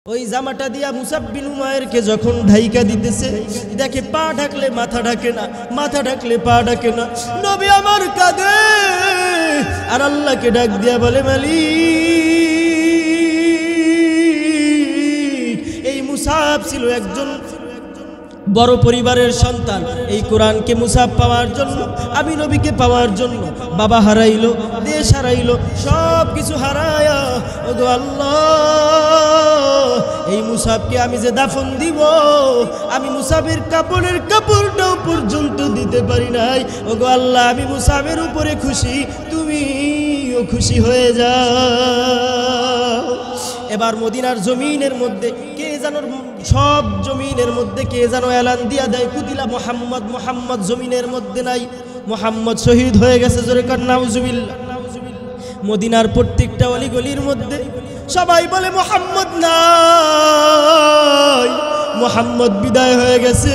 ওই জামাটা দিয়া মুসাব বিন উমাইরকে যখন ঢাইকা দিতেছে, দেখে পা ঢাকলে মাথা ঢাকে না, মাথা ঢাকলে পা ঢাকে না। নবী আমার কাঁদে আর আল্লাহকে ডাক দিয়া বলে, মালিক, এই মুসাব ছিল একজন বড় পরিবারের সন্তান। এই কোরআনকে মুসাব পাওয়ার জন্য, আমি নবীকে পাওয়ার জন্য বাবা হারাইলো, দেশ হারাইলো, সব কিছু হারায়া ওগো আল্লাহ, এই মুসাবকে আমি যে দাফন দিব, আমি মুসাবের কাপড়ের কাপড়টাও পর্যন্ত দিতে পারি নাই। ওগো আল্লাহ, আমি মুসাবের উপরে খুশি, তুমিও খুশি হয়ে যাও। এবার মদিনার জমিনের মধ্যে কে যেন, সব জমিনের মধ্যে কে যেন এলান দিয়া দেয়, কুতিলা মুহাম্মদ, মুহাম্মদ জমিনের মধ্যে নাই, মুহাম্মদ শহীদ হয়ে গেছে। জোরে কান নাউজুবিল্লাহ। মদিনার প্রত্যেকটা অলিগলির মধ্যে সবাই বলে মুহাম্মদ নাই, মুহাম্মদ বিদায় হয়ে গেছে।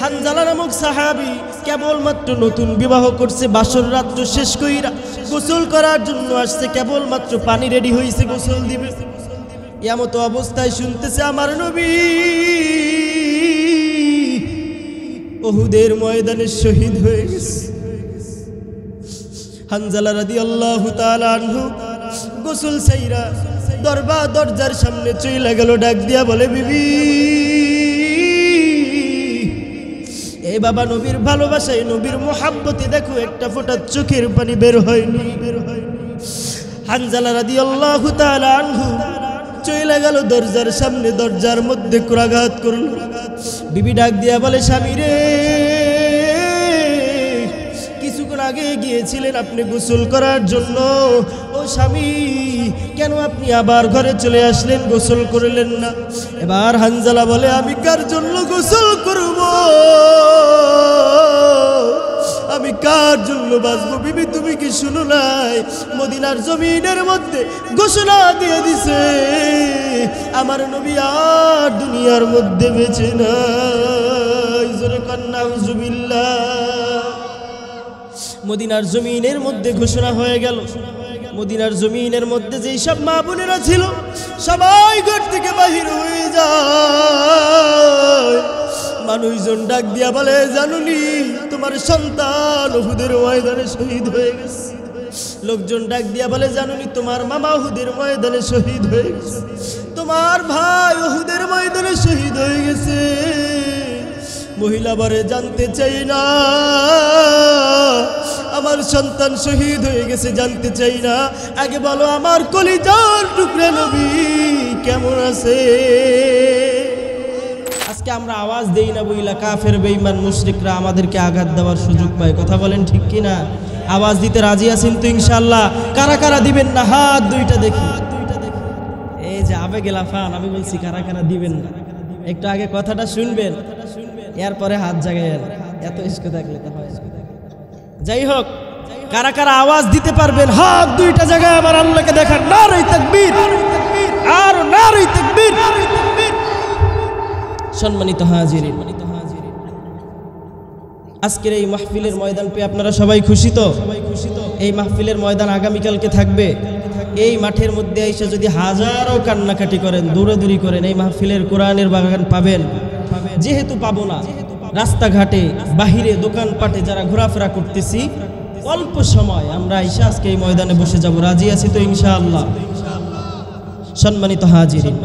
হানজালা নামক সাহাবী কেবলমাত্র নতুন বিবাহ করছে, বাসর রাত্র শেষ কইরা গোসল করার জন্য আসছে, কেবলমাত্র পানি রেডি হয়েছে, গোসল দিবে। এমত অবস্থায় শুনতেছে আমার নবী উহুদের ময়দানে শহীদ হয়ে গেছে। হানজালা রাদিয়াল্লাহু তাআলা আনহু গোসল সাইরা দরজার সামনে চইলা গেল, ডাক দিয়া বলে, বিবি, এ বাবা, নবীর ভালোবাসায়, নবীর মোহাব্বতে দেখো একটা ফোঁটা চোখের পানি বের হয়নি। হানজালা রাদিয়াল্লাহু তাআলা আনহু চইলা গেল দরজার সামনে, দরজার মধ্যে কুরাঘাত করল। বিবি ডাক দিয়া বলে, স্বামী রে, কিছুক্ষণ আগে গিয়েছিলেন আপনি গোসল করার জন্য, ও স্বামী, কেন আপনি আবার ঘরে চলে আসলেন, গোসল করলেন না? এবার হানজালা বলে, আমি কার জন্য গোসল করব, আমি কার জন্য বাঁচবো? বিবি, তুমি কি শুনো নাই, মদিনার জমিনের মধ্যে ঘোষণা দিয়ে দিছে আমার নবী আর দুনিয়ার মধ্যে বেঁচে নাই। জোরে কান নাউজুবিল্লাহ। মদিনার জমিনের মধ্যে ঘোষণা হয়ে গেল। মদিনার জমিনের মধ্যে যেই সব মা বোনেরা ছিল সবাই ঘর থেকে বাহির হয়ে যায়। মানুষজন ডাক দিয়া বলে, জানুনি তোমার সন্তান উহুদের ময়দানে শহীদ হয়ে গেছে। লোকজন ডাক দিয়া বলে, জানুনি তোমার মামা উহুদের ময়দানে শহীদ হয়ে গেছে, তোমার ভাই উহুদের ময়দানে শহীদ হয়ে গেছে। মহিলা বলে, জানতে চাই না, আমার সন্তান শহীদ হয়ে গেছে, জানতে চাই না, আগে বলো আমার কলিজার টুকরা নবী কেমন আছে। আজকে আমরা আওয়াজ দেই না বইলা কাফের বেঈমান মুশরিকরা আমাদেরকে আঘাত দেওয়ার সুযোগ পায়। কথা বলেন ঠিক কি না? আওয়াজ দিতে রাজি আছেন তো ইনশাআল্লাহ? কারা কারা দিবেন না, হাত দুইটা দেখি। এই যে আবেগে লাফান, আমি বলছি কারা কারা দিবেন না, একটু আগে কথাটা শুনবেন, এরপরে হাত জাগায়েন, এত ইশক থাকলে তো হয়। যাই হোক, কারা কারা আওয়াজ দিতে পারবেন, হাত দুইটা জায়গায় আমার আল্লাহকে দেখার। নারে তাকবীর, আর নারে তাকবীর। সম্মানিত হাজিরিন, আজকের এই মাহফিলের ময়দান পেয়ে আপনারা সবাই খুশি তো? এই মাহফিলের ময়দান আগামীকালকে থাকবে। এই মাঠের মধ্যে এসে যদি হাজারো কান্নাকাটি করেন, দৌড়াদৌড়ি করেন, এই মাহফিলের কোরআনের বাগান পাবেন। যেহেতু পাবো না, রাস্তাঘাটে বাহিরে দোকানপাটে যারা ঘোরাফেরা করতেছি, অল্প সময় আমরা এসে আজকে এই ময়দানে বসে যাব। রাজি আছি তো ইনশাআল্লাহ? সম্মানিত হাজিরিন,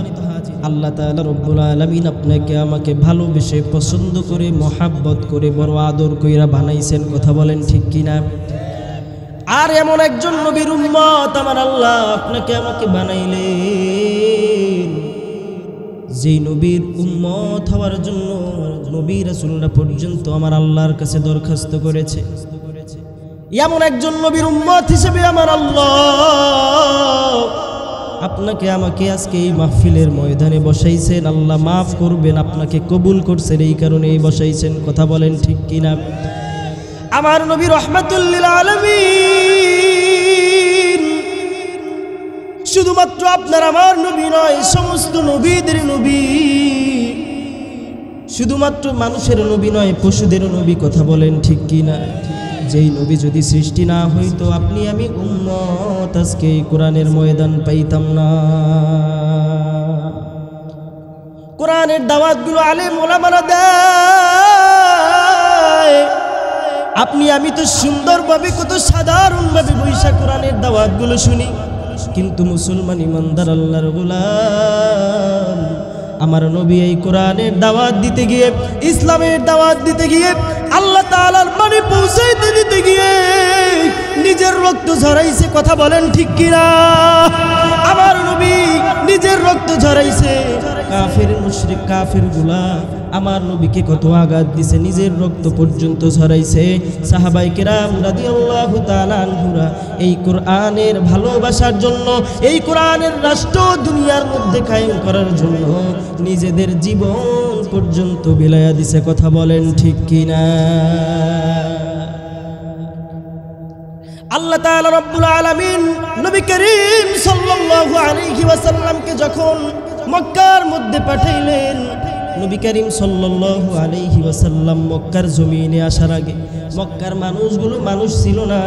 আল্লাহ তাআলা রব্বুল আলামিন আপনাকে আমাকে ভালোবেসে, পছন্দ করে, মহাব্বত করে, বড় আদর কইরা বানাইছেন। কথা বলেন ঠিক কিনা? আর এমন একজন নবীর উম্মত আমার আল্লাহ আপনাকে আমাকে বানাইলেন, যেই নবীর উম্মত হওয়ার জন্য নবী রাসূলরা পর্যন্ত আমার আল্লাহর কাছে দরখাস্ত করেছে। এমন একজন নবীর উম্মত হিসেবে আমার আল্লাহ আপনাকে আমাকে আজকে এই মাহফিলের ময়দানে বসাইছেন। আল্লাহ মাফ করবেন, আপনাকে কবুল করছেন, এই কারণে এই বসাইছেন। কথা বলেন ঠিক কিনা? আমার নবী রাহমাতুল লিল আলামিন শুধুমাত্র আপনার আমার নবী নয়, সমস্ত নবীদের নবী। শুধুমাত্র মানুষের নবী নয়, পশুদেরও নবী। কথা বলেন ঠিক কিনা? যেই নবী যদি সৃষ্টি না হইতো, আপনি আমি উম্মত আজকে কোরআনের ময়দান পাইতাম না। কোরআনের দাওয়াতগুলো আলেম ওলামারা দেয়। আপনি আমি তো সুন্দরভাবে কত সাধারণভাবে বৈশা কোরআনের দাওয়াতগুলো শুনি, কিন্তু মুসলমান ইমানদার আল্লাহর গোলাম আমার নবী এই কোরআনের দাওয়াত দিতে গিয়ে, ইসলামের দাওয়াত দিতে গিয়ে, আল্লাহ তাআলার বাণী পৌঁছাইতে দিতে গিয়ে নিজের রক্ত ঝরাইছে। কথা বলেন ঠিক কিনা? আমার নবী নিজের রক্ত ঝরাইছে। কাফের মুশরিক কাফেরগুলা আমার নবীকে কত আঘাত দিছে, নিজের রক্ত পর্যন্ত ঝরাইছে। সাহাবায়ে কেরাম রাদিয়াল্লাহু তাআলা আনহুরা এই কোরআনের ভালোবাসার জন্য, এই কোরআনের রাষ্ট্র দুনিয়ার মধ্যে কায়েম করার জন্য নিজেদের জীবন পর্যন্ত বিলায়া দিছে। কথা বলেন ঠিক কিনা? আল্লাহ তাআলা রব্বুল আলামিন নবী করিম সাল্লাল্লাহু আলাইহি ওয়াসাল্লামকে যখন মক্কার মধ্যে পাঠাইলেন, নবী করিম সাল্লাল্লাহু আলাইহি ওয়াসাল্লাম মক্কার জমিনে আসার আগে মক্কার মানুষগুলো মানুষ ছিল না।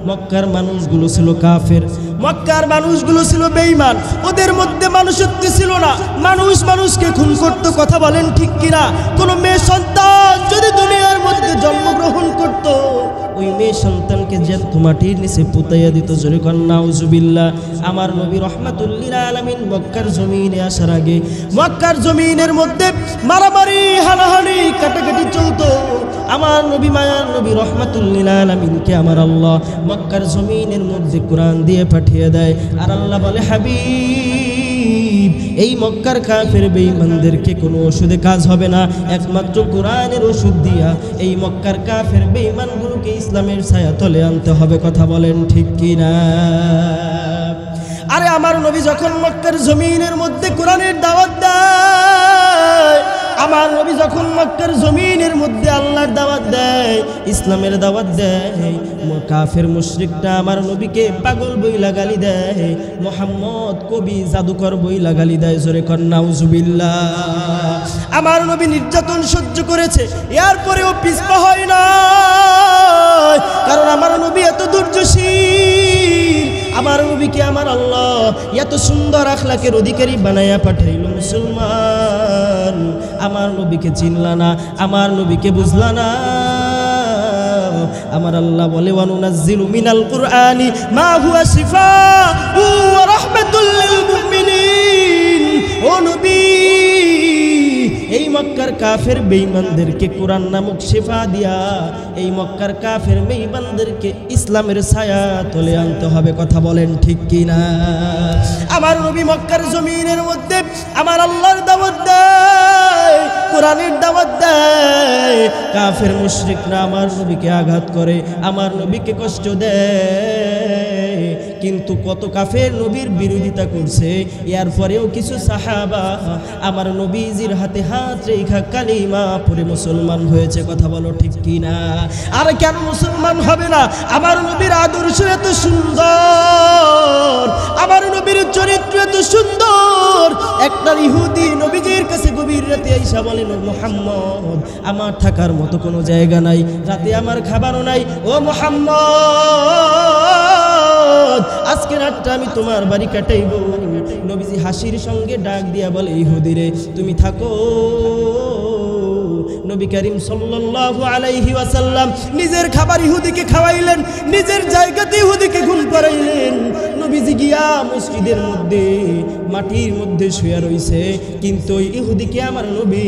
মক্কার মানুষগুলো ছিল কাফের, মক্কার মানুষগুলো ছিল বেঈমান, ওদের মধ্যে মানুষত্ব ছিল না। মানুষ মানুষকে খুন করত। কথা বলেন ঠিক কিনা? কোনো মেয়ে সন্তান যদি দুনিয়ার মধ্যে জন্মগ্রহণ করত, ওই মেয়ে সন্তানকে জ্যান্ত মাটির নিচে পুতাইয়া দিত। জোরে কর নাউজুবিল্লাহ। আমার নবী রাহমাতুল লিল আলামিন মক্কার জমিনে আসার আগে মক্কার জমিনের মধ্যে মারামারি, হানাহানি, কাটাকাটি চলতো। আমার নবী মায়ার নবী রাহমাতুল লিল আলামিনকে আমার আল্লাহ মক্কার জমিনের মধ্যে কোরআন দিয়ে পাঠিয়ে দেয়। আর আল্লাহ বলে, হাবিব এই মক্কার কাফের বেঈমানদেরকে কোনো ওষুধে কাজ হবে না, একমাত্র কোরআনের ওষুধ দিয়া এই মক্কার কাফের বেঈমানগুলোকে ইসলামের ছায়াতলে আনতে হবে। কথা বলেন ঠিক কিনা? আরে আমার নবী যখন মক্কার জমিনের মধ্যে কোরআনের দাওয়াত দেয়, আমার নবী যখন মক্কার জমিনের মধ্যে আল্লাহর দাওয়াত দেয়, ইসলামের দাওয়াত দেয়, কাফের মুশরিকরা আমার নবীকে পাগল বইলা গালি দেয়, মুহাম্মদ কবি জাদুকর বইলা গালি দেয়। জোরে কর নাউজুবিল্লাহ। আমার নবী নির্যাতন সহ্য করেছে, এরপরেও পিছপা হয় না, কারণ আমার নবী এত ধৈর্যশীল। আমার নবীকে আমার আল্লাহ এত সুন্দর আখলাকের অধিকারী বানায়া পাঠাইল। মুসলমান আমার নবীকে চিনলা না, আমার নবীকে বুঝলা না। আমার আল্লাহ বলে, ওয়ানুনাজ্জিলু মিনাল কুরআনি মা হুয়া শিফাউ ওয়া রাহমাতুল লিল মুমিনিন। ও নবী এই মক্কার কাফের বেঈমানদেরকে কোরআন নামক শিফা দিয়া এই মক্কার কাফের বেঈমানদেরকে ইসলামের ছায়া তলে আনতে হবে। কথা বলেন ঠিক কিনা? আমার নবী মক্কার জমিনের মধ্যে আমার আল্লাহর দাওয়াত দেয়, কোরআনের দাওয়াত দেয়। কাফের মুশরিকরা আমার নবীকে আঘাত করে, আমার নবীকে কষ্ট দেয়, কিন্তু কত কাফের নবীর বিরোধিতা করছে। এরপরেও কিছু সাহাবা আমার নবীজির হাতে হাত রেখা কালিমা পড়ে মুসলমান হয়েছে। কথা বলো ঠিক কিনা? আর কেন মুসলমান হবে না? আমার নবীর আদর্শ এত সুন্দর, আমার নবীর চরিত্র এত সুন্দর। একটা ইহুদি নবীজির কাছে গভীর রাতে আইসা বলেন, মুহাম্মদ আমার থাকার মতো কোনো জায়গা নাই, রাতে আমার খাবারও নাই। ও মুহাম্মদ আজকে রাতটা আমি তোমার বাড়ি কাটাইব। নবীজি হাসির সঙ্গে ডাক দিয়া বলে, ইহুদিরে তুমি থাকো। নবী করিম সাল্লাল্লাহু আলাইহি ওয়াসাল্লাম নিজের খাবার ইহুদিকে খাওয়াইলেন, নিজের জায়গাতে ইহুদিকে ঘুম পাড়াইলেন। নবীজি গিয়া মসজিদের মধ্যে মাটির মধ্যে শুয়ে রইছে, কিন্তু ওই ইহুদিকে আমার নবী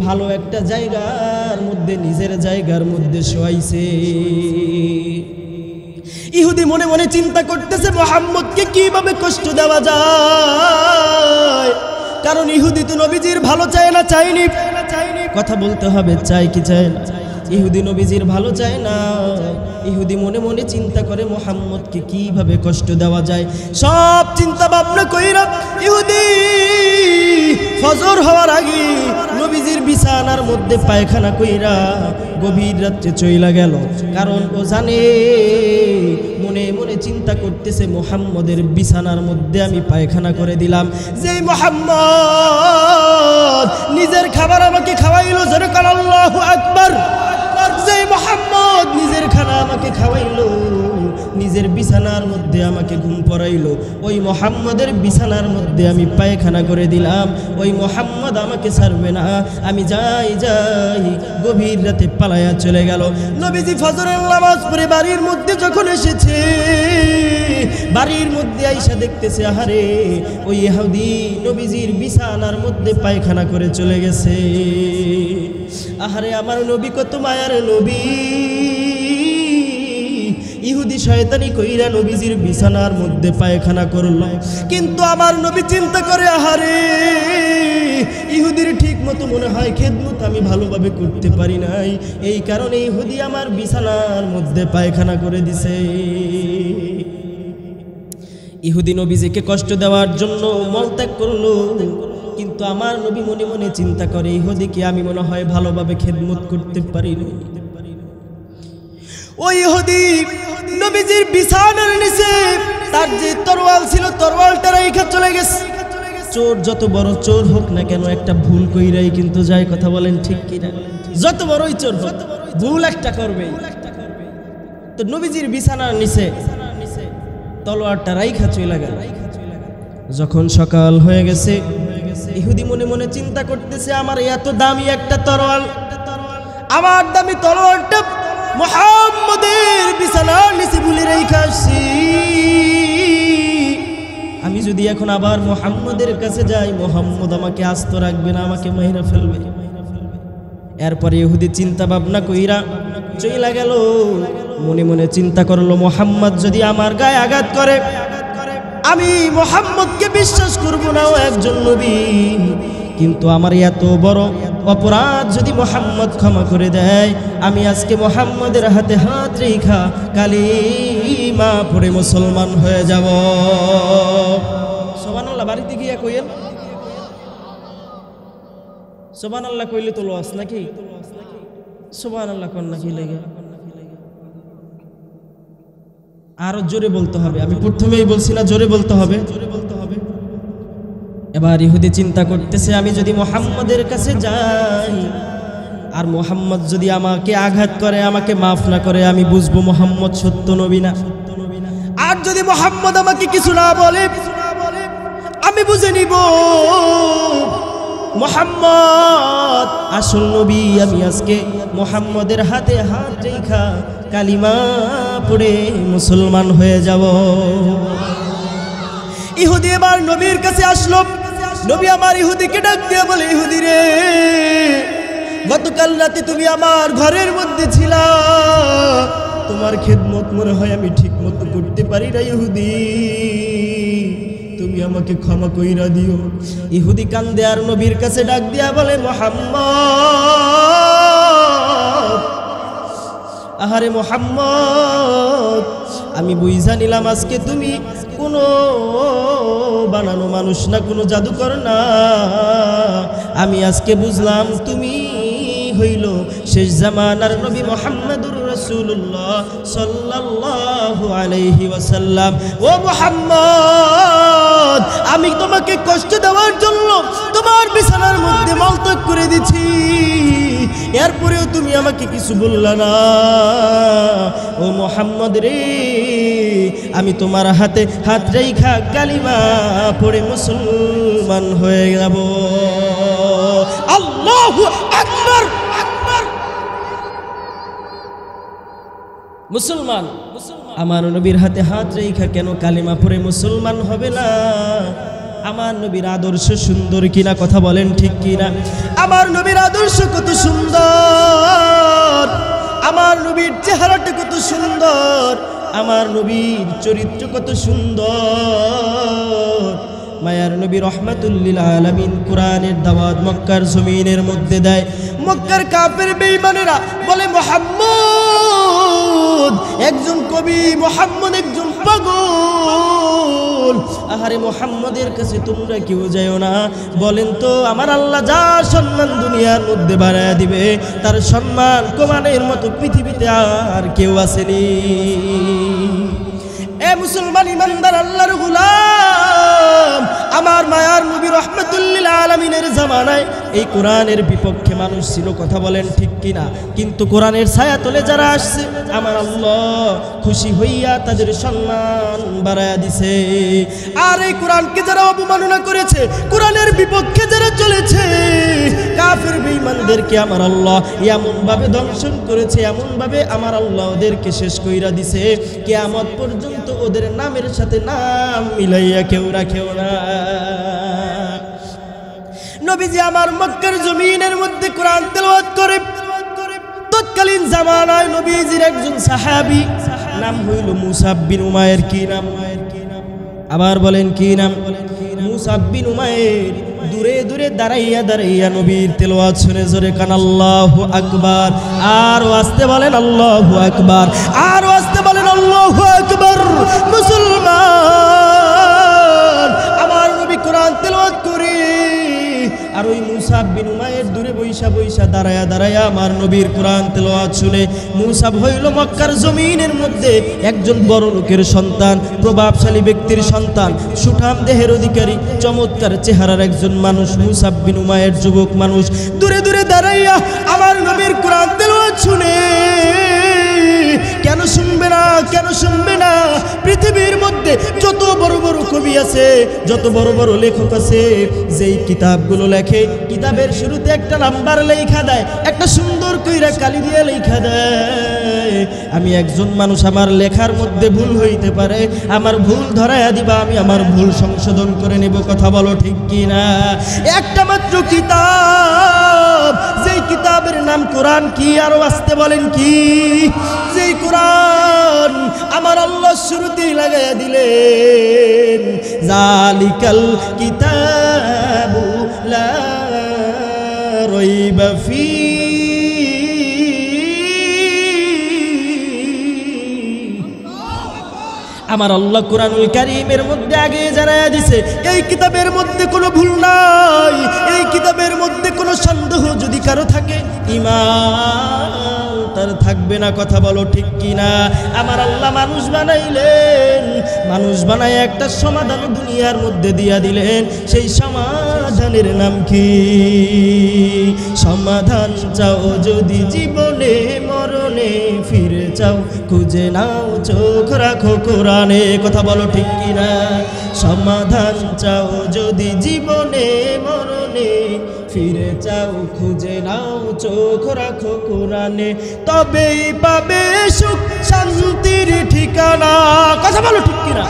ভালো একটা জায়গার মধ্যে, নিজের জায়গার মধ্যে শোয়াইছে। ইহুদি মনে মনে চিন্তা করতেছে, মুহাম্মদকে কিভাবে কষ্ট দেওয়া যায়, কারণ ইহুদি তো নবীজির ভালো চায় না, চায়নি। কথা বলতে হবে, চাই কি চায় না? ইহুদি নবীজির ভালো চায় না। ইহুদি মনে মনে চিন্তা করে, মুহাম্মদকে কিভাবে কষ্ট দেওয়া যায়। সব চিন্তা ভাবনা কইরা ইহুদি ফজর হওয়ার আগে নবীজির বিছানার মধ্যে পায়খানা কইরা গভীর রাত্রে চইলা গেল। কারণ ও জানে, মনে মনে চিন্তা করতেছে, মুহাম্মদের বিছানার মধ্যে আমি পায়খানা করে দিলাম। যে মুহাম্মদ নিজের খাবার আমাকে খাওয়াইলো, জোরে কাল আল্লাহু আকবার। যে মুহাম্মদ নিজের খানা আমাকে খাওয়াইলো, নিজের বিছানার মধ্যে আমাকে ঘুম পড়াইলো, ওই মুহাম্মদের বিছানার মধ্যে আমি পায়খানা করে দিলাম, ওই মুহাম্মদ আমাকে ছাড়বে না, আমি যাই যাই গভীর রাতে পালায়া চলে গেল। নবীজি ফজরের নামাজ পড়ে বাড়ির মধ্যে যখন এসেছে, বাড়ির মধ্যে আইসা দেখতেছে আহারে ওই ইহুদি নবীজির বিছানার মধ্যে পায়খানা করে চলে গেছে। আহারে আমার নবী কত মায়ার নবী, ইহুদি শয়তানি কইরা নবীজির বিছানার মধ্যে পায়খানা করলো। কিন্তু আমার নবী চিন্তা করে আহারে ইহুদির ঠিক মতো মনে হয় খেদমত আমি ভালোভাবে করতে পারি নাই, এই কারণে ইহুদি আমার বিছানার মধ্যে পায়খানা করে দিছে। ইহুদি নবীজিকে কষ্ট দেওয়ার জন্য মলত্যাগ করলো, কিন্তু আমার নবী মনে মনে চিন্তা করে ইহুদিকে আমি মনে হয় ভালোভাবে খেদমত করতে পারি না। ওই ইহুদি নবীজির বিছানার নিচে তার যে তরোয়াল ছিল তরোয়ালটা রেখে চলে গেছে। চোর যত বড় চোর হোক না কেন একটা ভুল কইরাই কিন্তু যায়, কথা বলেন ঠিক কিনা? যত বড়ই চোর হোক ভুল একটা করবে। তো নবীজির বিছানার নিচে তলোয়ারটা রাইখা চলে গেল। যখন সকাল হয়ে গেছে ইহুদি মনে মনে চিন্তা করতেছে আমার এত দামি একটা তরোয়াল, আমার দামি তরোয়ালটা মুহাম্মদের বিছানার নিচে ভুলে রেখে আসছি, আমি যদি এখন আবার মুহাম্মদের কাছে যাই মুহাম্মদ আমাকে আস্ত রাখবে না, আমাকে মাইরা ফেলবে। এরপরে ইহুদি চিন্তা ভাবনা কইরা চইলা গেল। মনে মনে চিন্তা করলো মুহাম্মদ যদি আমার গায়ে আঘাত করে আমি মুহাম্মদকে বিশ্বাস করব না, ও একজন নবী, কিন্তু আমার এত বড় অপরাধ যদি মুহাম্মদ ক্ষমা করে দেয় আমি আজকে মুহাম্মদের হাতে হাত রেখা কালিমা পড়ে মুসলমান হয়ে যাব। সুবহানাল্লাহ। বাড়িতে গিয়া কইেন সুবহানাল্লাহ, কইলে তো লস নাকি? সুবহানাল্লাহ কোন নাকি লাগে? আরো জোরে বলতে হবে, আমি প্রথমেই বলছি না জোরে বলতে হবে। এবার ইহুদি চিন্তা করতেছে আমি যদি মুহাম্মদের কাছে যাই আর মুহাম্মদ যদি আমাকে আঘাত করে আমাকে মাফ না করে আমি বুঝবো মুহাম্মদ সত্য নবী না, আর যদি মুহাম্মদ আমাকে কিছু না বলে আমি বুঝে নিব মুহাম্মদ আসল নবী। আমি আজকে মুহাম্মদের হাতে হাত রেখা কালিমা পড়ে মুসলমান হয়ে যাব। ইহুদি এবার নবীর কাছে আসলো। নবী আমার ইহুদিকে ডাক দিয়ে বলে ইহুদি রে, গতকাল রাতে তুমি আমার ঘরের মধ্যে ছিলা, তোমার খেদমত মনে হয় আমি ঠিক মতো করতে পারি না, ইহুদি তুমি আমাকে ক্ষমা কইরা দিও। ইহুদি কান্দে আর নবীর কাছে ডাক দিয়া বলে মুহাম্মদ, আহারে মুহাম্মদ আমি বুঝা নিলাম আজকে তুমি কোনো বানানো মানুষ না, কোনো জাদুকর না, আমি আজকে বুঝলাম তুমি হইল শেষ জামানার নবী মুহাম্মদুর রাসূলুল্লাহ সাল্লাল্লাহু আলাইহি ওয়াসাল্লাম। ও মুহাম্মদ আমি তোমাকে কষ্ট দেওয়ার জন্য তোমার বিছানার মধ্যে মলত্যাগ করে দিছি, এরপরেও তুমি আমাকে কিছু বললা না। ও মুহাম্মদ রে, আমি তোমার হাতে হাত রেখা কালিমা পড়ে মুসলমান হয়ে যাব। আল্লাহু আকবার। মুসলমান আমার নবীর হাতে হাত রেখা কেন কালিমা পড়ে মুসলমান হবে না? আমার নবীর আদর্শ সুন্দর কিনা, কথা বলেন ঠিক কিনা? আমার নবীর আদর্শ কত সুন্দর, আমার নবীর চেহারাটা কত সুন্দর, আমার নবীর চরিত্র কত সুন্দর। মায়ার নবী রহমাতুল লিল আলামিন কোরআনের দাওয়াত মক্কার জমিনের মধ্যে দেয়। মক্কার কাফের বেঈমানেরা বলে মুহাম্মদ একজন কবি, মুহাম্মদ একজন পাগল। আহারে মুহাম্মদের কাছে তোমরা কেউ যাও না। বলেন তো আমার আল্লাহ যা সম্মান দুনিয়ার মধ্যে বাড়ায় দিবে তার সম্মান কমানোর মতো পৃথিবীতে আর কেউ আসেনি। এ মুসলমান ইমানদার আল্লাহর গোলাম, আমার মায়ার নবী রহমাতুল লিল আলামিনের জামানায় এই কোরআনের বিপক্ষে মানুষ ছিল, কথা বলেন ঠিক কিনা? কিন্তু কোরআনের ছায়া তলে যারা আসছে আমার আল্লাহ খুশি হইয়া তাদের সম্মান বাড়ায়া দিছে। আর এই কোরআনকে যারা অবমাননা করেছে, কোরআনের বিপক্ষে যারা চলেছে, কাফের বেঈমানদেরকে আমার আল্লাহ এমন ভাবে দংশন করেছে, এমন ভাবে আমার আল্লাহ ওদেরকে শেষ কইরা দিছে, কিয়ামত পর্যন্ত ওদের নামের সাথে নাম মিলাইয়া কেউ রাখেও না। নবীজি আমার মক্কার জমিনের মধ্যে কোরআন তেলাওয়াত করে, তৎকালীন জামানায় নবীজির একজন সাহাবী নাম হইল মুসাব বিন উমায়ের। কি নাম? আবার বলেন কি নাম? মুসাব বিন উমায়ের দূরে দূরে দাঁড়াইয়া দাঁড়াইয়া নবীর তেলাওয়াত শুনে জোরে কান আল্লাহু আকবার, আর আস্তে বলেন আল্লাহু আকবার, আর আস্তে বলেন আল্লাহু আকবার। মুসলমান, আমার নবী কোরআন তেলাওয়াত করে, আর ওই মুসাব বিন উমায়ের দূরে বৈশা বৈশা দাঁড়ায়া দাঁড়ায়া আমার নবীর কোরআন তেলাওয়াত শুনে। মুসাব হইল মক্কার জমিনের মধ্যে একজন বড় লোকের সন্তান, প্রভাবশালী ব্যক্তির সন্তান, সুঠাম দেহের অধিকারী, চমৎকার চেহারার একজন মানুষ। মুসাব বিন উমায়ের যুবক মানুষ দূরে দূরে দাঁড়াইয়া আমার নবীর কোরআন তেলাওয়াত শুনে। কেন শুনবে না? কেন শুনবে না? পৃথিবীর মধ্যে যত বড় বড় কবি আছে, যত বড় বড় লেখক আছে, যেই কিতাবগুলো লেখে, কিতাবের শুরুতে একটা নাম্বার লেখা দেয়, একটা সুন্দর কইরা কালি দিয়ে লেখা দেয়। আমি একজন মানুষ, আমার লেখার মধ্যে ভুল হইতে পারে, আমার ভুল ধরাইয়া দিবা, আমি আমার ভুল সংশোধন করে নেব। কথা বলো ঠিক কি না? একটা মাত্র কিতাব, যেই কিতাবের নাম কোরআন। কি? আরো আসতে বলেন কি? যেই কোরআন আমার আল্লাহ শুরুতেই লাগাইয়া দিলেন, জালিকাল কিতাবু লা রাইবা ফীহি। আমার আল্লাহ কোরআনুল কারীমের মধ্যে আগে জানায়া দিছে, এই কিতাবের মধ্যে কোনো ভুল নাই, এই কিতাবের মধ্যে কোনো সন্দেহ যদি কারো থাকে, ঈমান তার থাকবে না। কথা বলো ঠিক কিনা? আমার আল্লাহ মানুষ বানাইলেন, মানুষ বানায় একটা সমাধান দুনিয়ার মধ্যে দিয়া দিলেন। সেই সমাধানের নাম কি? সমাধান চাও যদি জীবনে মরণে, ফিরে চাও খুঁজে নাও চোখ রাখো কোরআনে। কথা বলো ঠিক কিনা? সমাধান চাও যদি জীবনে মরণে, ফিরে চাও খুঁজে নাও চোখ রাখো কোরআনে, তবেই পাবে সুখ শান্তির ঠিকানা। কথা বলো ঠিক কিনা?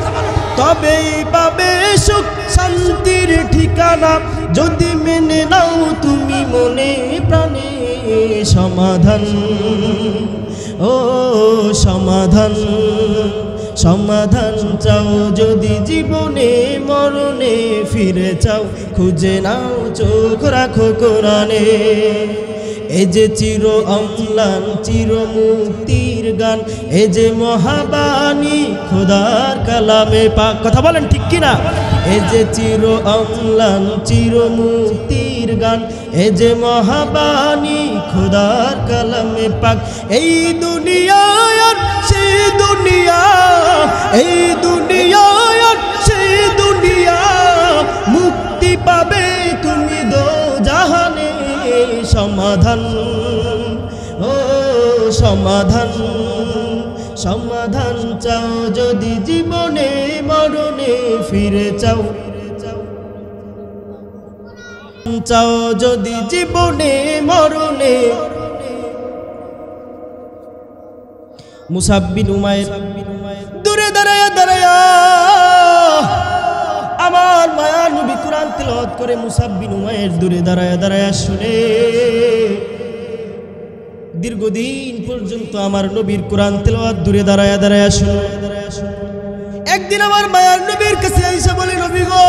তবেই পাবে সুখ শান্তির ঠিকানা, যদি মেনে নাও তুমি মনে প্রাণে সমাধান। ও সমাধান, সমাধান চাও যদি জীবনে মরণে, ফিরে চাও খুঁজে নাও চোখ রাখো কোরআনে। এ যে চির অম্লান চির মুক্তির গান, এ যে মহাবাণী খোদার কালামে পাক। কথা বলেন ঠিক কিনা? এ যে চির অম্লান চির মুক্তির গান, এ যে মহাবাণী খোদার কালামে পাক। এই দুনিয়া আর সেই দুনিয়া, এই দুনিয়া আর সেই দুনিয়া, মুক্তি পাবে তুমি দো জাহানে। সমাধান, ও সমাধান, সমাধান চাও যদি জীবনে মরণে, ফিরে চাও, চাও যদি জীবনে মরণে। মুসাব বিন উমায়ের দূরে দাঁড়ায়া দাঁড়ায়া আমার মায়া নবী কোরআন তেলাওয়াত করে। মুসাব বিন উমায়ের দূরে দাঁড়ায়া দাঁড়ায়া শুনে। দীর্ঘদিন পর্যন্ত আমার নবীর কোরআন তেলাওয়াত দূরে দাঁড়ায়া দাঁড়ায়া শুনে। একদিন আমার মায়ার নবীর কাছে আইসা বলে, নবী গো,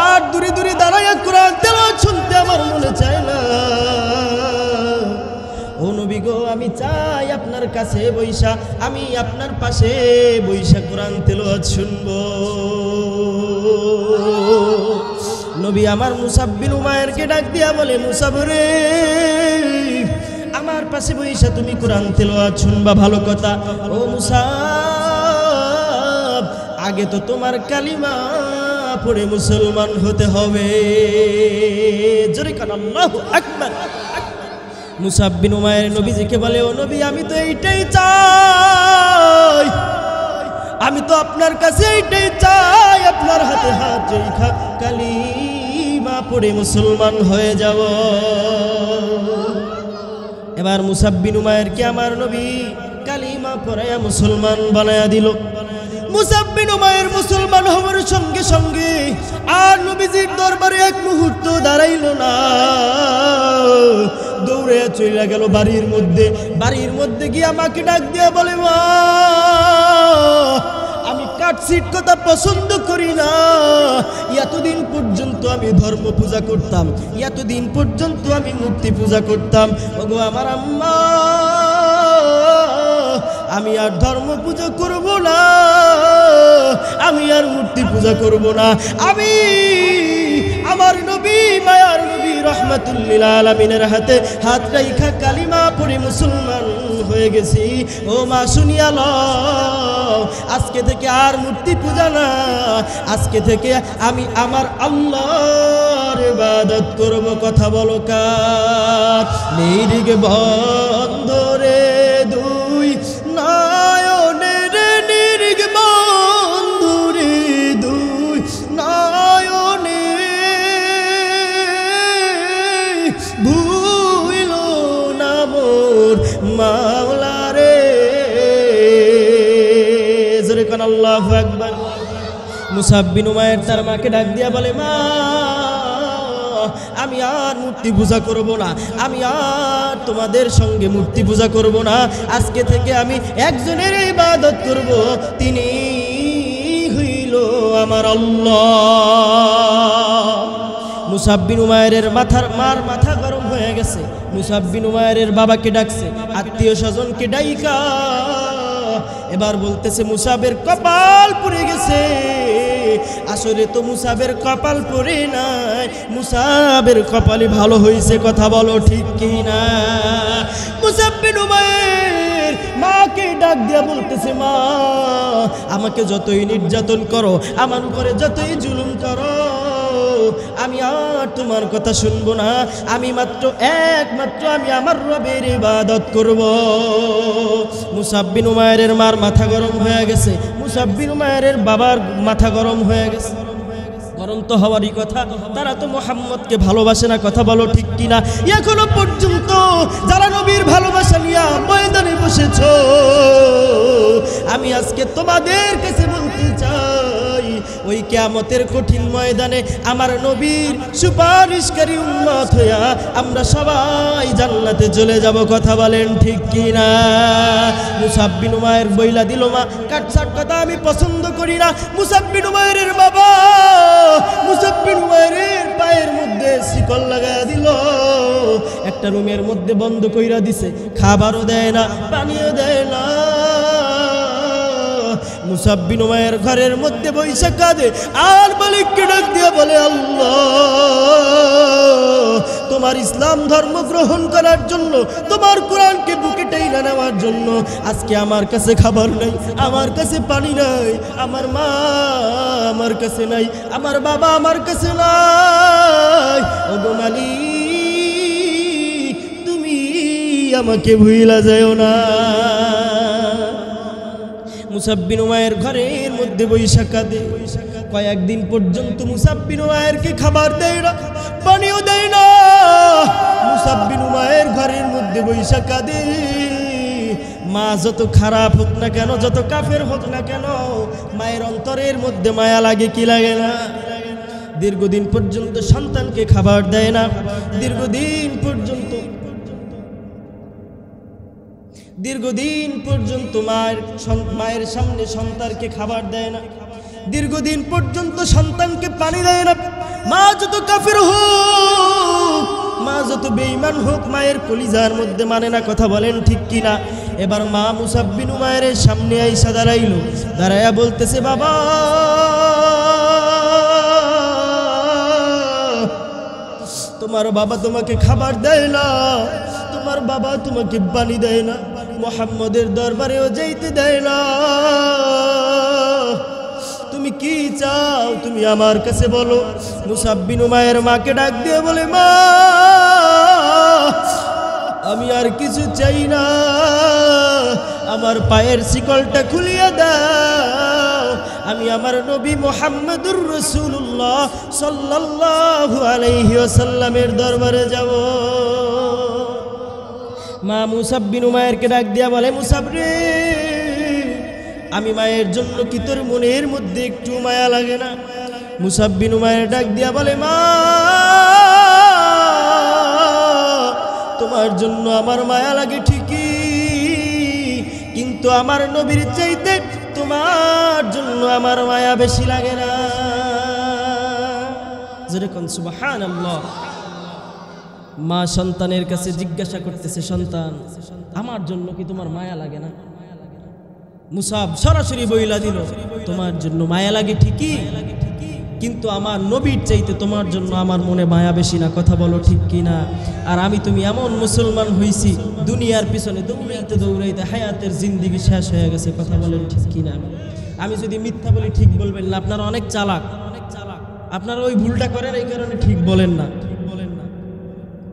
আর দূরে দূরে দাঁড়ায়া কোরআন তেলাওয়াত শুনতে আমার মনে চায় না। ও নবী গো, আমি চাই আপনার কাছে বৈশা, আমি আপনার পাশে বৈশা কোরআন তেলাওয়াত শুনবো। নবী আমার মুসাব বিন উমায়েরকে ডাক দিয়া বলে, মুসাব রে, আমার পাশে বৈশা তুমি কোরআন তেলাওয়াত শুনবা, ভালো কথা। ও মুসাব, আগে তো তোমার কালিমা পড়ে মুসলমান হতে হবে। জোরে কান আল্লাহু আকবার। মুসাব বিন উমাইর নবীজিকে বলে, ও নবী, আমি তো এইটাই চাই, আমি তো আপনার কাছে এইটাই চাই, আপনার হাতে হাত রেখা কালিমা পড়ে মুসলমান হয়ে যাব। এবার মুসাব বিন উমাইরকে আমার নবী কালিমা পড়ায়া মুসলমান বানায়া দিল। মুসাব বিন উমাইর মুসলমান হওয়ার সঙ্গে সঙ্গে আর নবীজির দরবারে এক মুহূর্ত দাঁড়াইল না, দৌড়ে চলে গেল বাড়ির মধ্যে। বাড়ির মধ্যে গিয়ে আমাকে ডাক দিয়া বলে, মা, আমি কাটছিট কথা পছন্দ করি না। এতদিন পর্যন্ত আমি ধর্ম পূজা করতাম, এতদিন পর্যন্ত আমি মূর্তি পূজা করতাম। ওগো আমার আম্মা, আমি আর ধর্ম পূজা করব না, আমি আর মূর্তি পূজা করব না। আমি আমার নবী, মায়ার নবী রহমাতুল লিল আলামিনের হাতে হাত রাইখা কালিমা পড়ে মুসলমান হয়ে গেছি। ও মা, শুনিয়া লও, আজকে থেকে আর মূর্তি পূজা না, আজকে থেকে আমি আমার আল্লাহর ইবাদত করব। কথা বলো কার? নিরিগ বন্ধরে দুই নয়নের, নিরিগ বন্ধরে দুই নয়নে, ভুইল না মোর মাওলারে। জোরে কান আল্লাহু আকবার। মুসাব বিন উমাইর তার মাকে ডাক দিয়া বলে, মা, আমি আর মূর্তি পূজা করব না, আমি আর তোমাদের সঙ্গে মূর্তি পূজা করব না, আজকে থেকে আমি একজনের ইবাদত করব, তিনি হইল আমার আল্লাহ। মুসাব বিন উমাইরের মাথা গরম হয়ে গেছে। মুসাব বিন উমাইরের বাবাকে ডাকছে, আত্মীয় স্বজনকে ডাইকা এবার বলতেছে, মুসাবের কপাল পুড়ে গেছে। আসলে তো মুসাবের কপাল পুড়ে নাই, মুসাবের কপালই ভালো হয়েছে। কথা বলো ঠিক কি না? মুসাব বিন উমাইর মাকে ডাক দিয়া বলতেছে, মা, আমাকে যতই নির্যাতন করো, আমার উপরে যতই জুলুম করো, আমি আর তোমার কথা শুনবো না, আমি একমাত্র আমি আমার রবের ইবাদত করব। মুসাব বিন উমাইরের মার মাথা গরম হয়ে গেছে, মুসাব বিন উমাইরের বাবার মাথা গরম হয়ে গেছে। গরম তো হওয়ারই কথা, তারা তো মুহাম্মদকে ভালোবাসে না। কথা বলো ঠিক কিনা? এখনো পর্যন্ত যারা নবীর ভালোবাসা নিয়ে ময়দানে বসেছো, আমি আজকে তোমাদের কাছে বলতে চাই, ওই কিয়ামতের কঠিন ময়দানে আমার নবীর সুপারিশকারী উম্মত হইয়া আমরা সবাই জান্নাতে চলে যাব। কথা বলেন ঠিক কিনা? মুসাব বিন উমাইর বইলা দিল, মা, কাটছাট কথা আমি পছন্দ করি না। মুসাব বিন উমাইরের বাবা মুসাব বিন উমাইরের পায়ের মধ্যে শিকল লাগায়া দিল, একটা রুমের মধ্যে বন্ধ কইরা দিছে, খাবারও দেয় না, পানিও দেয় না। মুসাব বিন উমাইর ঘরের মধ্যে বইসা কাঁদে আর মালিককে ডাক দিয়া বলে, আল্লাহ, তোমার ইসলাম ধর্ম গ্রহণ করার জন্য, তোমার কোরআনকে বুকে টেনে নেওয়ার জন্য আজকে আমার কাছে খাবার নাই, আমার কাছে পানি নাই, আমার মা আমার কাছে নাই, আমার বাবা আমার কাছে নাই। ওগো মালিক, তুমি আমাকে ভুইলা যাও না। মুসাব বিন উমাইর ঘরের মধ্যে বইসা কাঁদে। কয়েকদিন পর্যন্ত মুসাব বিন উমাইরকে খাবার দেয় না, পানিও দেয় না। মুসাব বিন উমাইর ঘরের মধ্যে বইসা কাঁদে। মা যত খারাপ হোক না কেন, যত কাফের হোক না কেন, মায়ের অন্তরের মধ্যে মায়া লাগে কি লাগে না? দীর্ঘদিন পর্যন্ত সন্তানকে খাবার দেয় না, দীর্ঘদিন পর্যন্ত মায়ের সামনে সন্তানকে খাবার দেয় না, দীর্ঘদিন পর্যন্ত সন্তানকে পানি দেয় না। মা যত কাফের হোক, মা যত বেঈমান হোক, মায়ের কলিজার মধ্যে মানে না। কথা বলেন ঠিক কিনা? এবার মা মুসাব বিন উমাইরের সামনে আইসা দাঁড়াইল, দাঁড়াইয়া বলতেছে, বাবা, তোমার বাবা তোমাকে খাবার দেয় না, তোমার বাবা তোমাকে পানি দেয় না, মুহাম্মদের দরবারেও যাইতে দেয় না, তুমি কি চাও তুমি আমার কাছে বলো। মুসাব বিন উমাইর মাকে ডাক দিয়ে বলে, মা আমি আর কিছু চাই না, আমার পায়ের শিকলটা খুলিয়ে দাও, আমি আমার নবী মুহাম্মদুর রাসূলুল্লাহ সাল্লাল্লাহু আলাইহি ওয়াসাল্লামের দরবারে যাব। মা মুসাব বিন উমাইরকে ডাক দিয়া বলে, মুসাব রে, আমি মায়ের জন্য কি তোর মনের মধ্যে একটু মায়া লাগে না? মুসাব বিন উমাইর ডাক দিয়া বলে, মা তোমার জন্য আমার মায়া লাগে ঠিকই, কিন্তু আমার নবীর চাইতে তোমার জন্য আমার মায়া বেশি লাগে না। যেরকম সুবহানাল্লাহ। মা সন্তানের কাছে জিজ্ঞাসা করতেছে, সন্তান আমার জন্য কি তোমার মায়া লাগে না? মুসাব সরাসরি বইলা দিল, তোমার জন্য মায়া লাগে ঠিকই, কিন্তু আমার নবীর চাইতে তোমার জন্য আমার মনে মায়া বেশি না। কথা বলো ঠিক কি না? আর আমি তুমি এমন মুসলমান হইছি, দুনিয়ার পিছনে দৌড়াইতে দৌড়াইতে হায়াতের জিন্দিগি শেষ হয়ে গেছে। কথা বলেন ঠিক কি না? আমি যদি মিথ্যা বলি ঠিক বলবেন না, আপনারা অনেক চালাক, আপনারা ওই ভুলটা করেন, এই কারণে ঠিক বলেন না।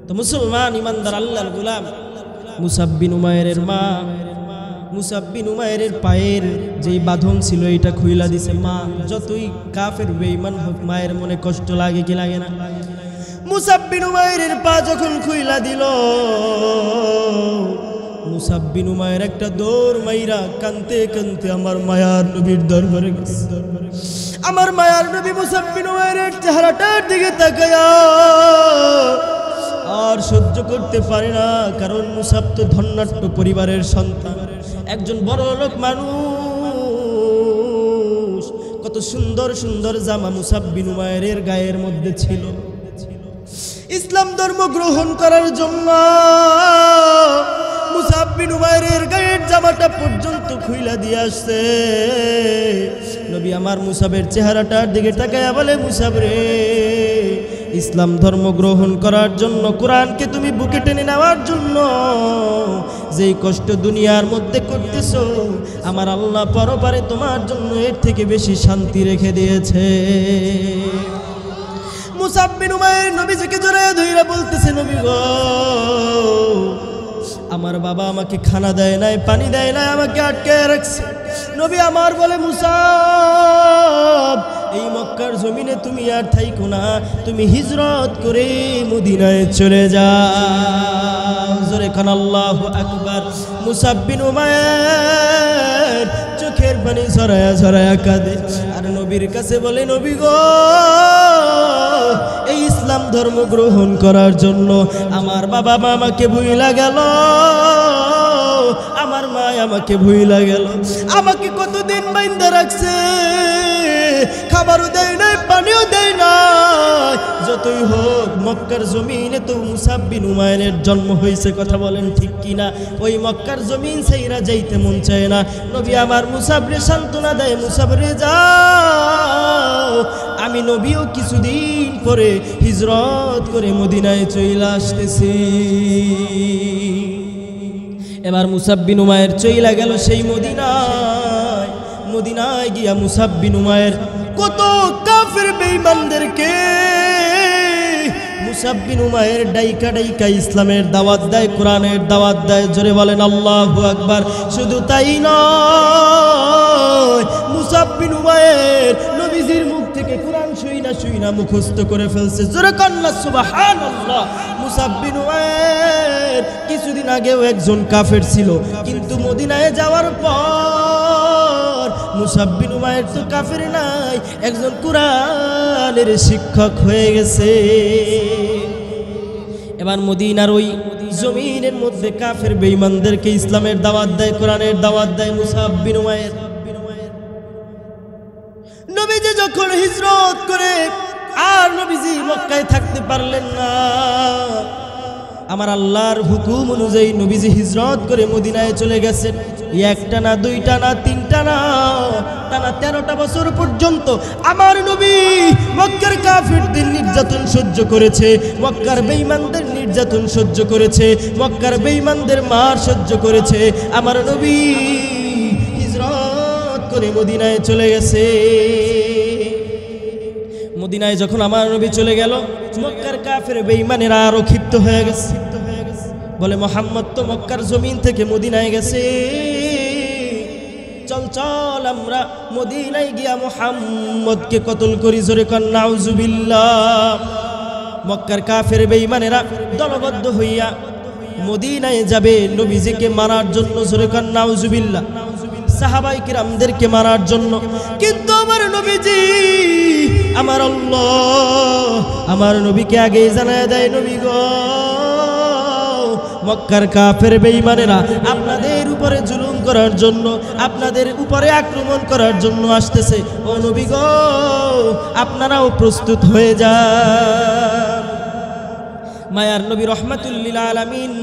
তো মুসলমান ইমানদার আল্লাহর গোলাম মুসাব বিন উমাইরের মা, মুসাব বিন উমাইরের পায়ের যেই বাঁধন ছিল এটা খুইলা দিছে। মা যতই কাফের বেঈমান হোক, মায়ের মনে কষ্ট লাগে কি লাগে না? মুসাব বিন উমাইরের পা যখন খুইলা দিল, মুসাব বিন উমাইর একটা দৌড় মাইরা কানতে কানতে আমার মায়ার নবীর দরবারে গেছে। আমার মায়ার নবী মুসাব বিন উমাইরের চেহারাটার দিকে তাকায়া আর সহ্য করতে পারে না, কারণ মুসাব তো ধন্যাঢ্য পরিবারের সন্তান, একজন বড় লোক মানুষ। কত সুন্দর সুন্দর জামা মুসাব বিন উমাইরের গায়ের মধ্যে ছিল। ইসলাম ধর্ম গ্রহণ করার জন্য মুসাব বিন উমাইরের গায়ের জামাটা পর্যন্ত খুইলা দিয়ে আসছে। নবী আমার মুসাবের চেহারাটার দিকে তাকায়া বলে, মুসাব রে, ইসলাম ধর্ম গ্রহণ করার জন্য, কোরআনকে তুমি বুকে টেনে নেওয়ার জন্য যেই কষ্ট দুনিয়ার মধ্যে করতেছো, আমার আল্লাহ পরপারে তোমার জন্য এর থেকে বেশি শান্তি রেখে দিয়েছে। মুসাব বিন উমাইর নবীজিকে জড়ায় ধইরা বলতেছে, নবী গো, আমার বাবা আমাকে খানা দেয় নাই, পানি দেয় নাই, আমাকে আটকে রাখছে। নবী আমার বলে, মুসাব, এই মক্কার জমিনে তুমি আর থাইকো না, তুমি হিজরত করে মদিনায় চলে যাও। জোরে কান আল্লাহু আকবার। মুসাব বিন উমাইর চোখের পানি ঝরায়া ঝরায়া কাঁদে আর নবীর কাছে বলে, নবী গো, এই ইসলাম ধর্ম গ্রহণ করার জন্য আমার বাবা মা আমাকে ভুইলা গেল, আমার মা আমাকে ভুইলা গেল, আমাকে কতদিন বাইন্ধা রাখছে, খাবারও দেয় নাই, পানিও দেয় নাই। যতই হোক মক্কার জমিনে তো মুসাব বিন উমাইরের জন্ম হয়েছে। কথা বলেন ঠিক কিনা? ওই মক্কার জমিন সেইরা যাইতে মন চায় না। নবী আমার মুসাবরে সান্ত্বনা দেয়, মুসাবরে যাও, আমি নবীও কিছুদিন পরে হিজরত করে মদিনায় চইলা আসতেছি। এবার মুসাব বিন উমাইর চইলা গেল সেই মদিনায়। মদিনায় গিয়া মুসাব বিন উমাইর কত কাফের বেঈমানদেরকে মুসাব বিন উমাইর ডাইকা ডাইকা ইসলামের দাওয়াত দেয়, কোরআনের দাওয়াত দেয়। জোরে বলেন আল্লাহু আকবার। শুধু তাই নয়, মুসাব বিন উমাইর নবীজির মুখ থেকে কোরআন শুইনা শুইনা মুখস্থ করে ফেলছে। জোরে কান্না সুবহানাল্লাহ। মুসাব বিন উমাইর কিছুদিন আগেও একজন কাফের ছিল, কিন্তু মদিনায় যাওয়ার পর মুসাব বিন উমাইর তো কাফের নাই, একজন কোরআনের শিক্ষক হয়ে গেছে। এবার মদিনার ওই জমিনের মধ্যে কাফের বেঈমানদেরকে ইসলামের দাওয়াত দেয়, কোরআনের দাওয়াত দেয় মুসাব বিন উমাইর। নবীজি যখন হিজরত করে আর নবীজি মক্কায় থাকতে পারলেন না, আমার আল্লাহর হুকুম অনুযায়ী নবীজি হিজরত করে মদিনায় চলে গেছেন। একটা না, দুইটা না, তিনটা না, টানা 13টা বছর পর্যন্ত আমার নবী মক্কার কাফিরদের নির্যাতন সহ্য করেছে, মক্কার বেঈমানদের নির্যাতন সহ্য করেছে, মক্কার বেঈমানদের মার সহ্য করেছে। আমার নবী হিজরত করে মদিনায় চলে গেছে। মদিনায় যখন আমার নবী চলে গেল, মক্কার কাফের বেঈমানেরা আরো ক্ষিপ্ত হয়ে গেছে। বলে মুহাম্মদ তো মক্কার জমিন থেকে মদিনায় গেছে, চল চল আমরা মদিনায় গিয়া মুহাম্মদকে কতল করি। জোরে কর নাউজুবিল্লাহ। মক্কার কাফের বেঈমানেরা দলবদ্ধ হইয়া মদিনায় যাবে নবীজিকে মারার জন্য। জোরে কর নাউজুবিল্লাহ। সাহাবায়ে কিরামদেরকে মারার জন্য। কিন্তু আমার নবীজি, আমার আল্লাহ আমার নবীকে আগে জানায় দেয়, নবী গো, মক্কার কাফের বেঈমানেরা আপনাদের উপরে জুলুম করার জন্য, আপনাদের উপরে আক্রমণ করার জন্য আসতেছে। ও নবী গো, আপনারাও প্রস্তুত হয়ে যান। মায়ার নবী রাহমাতুল লিল আলামিন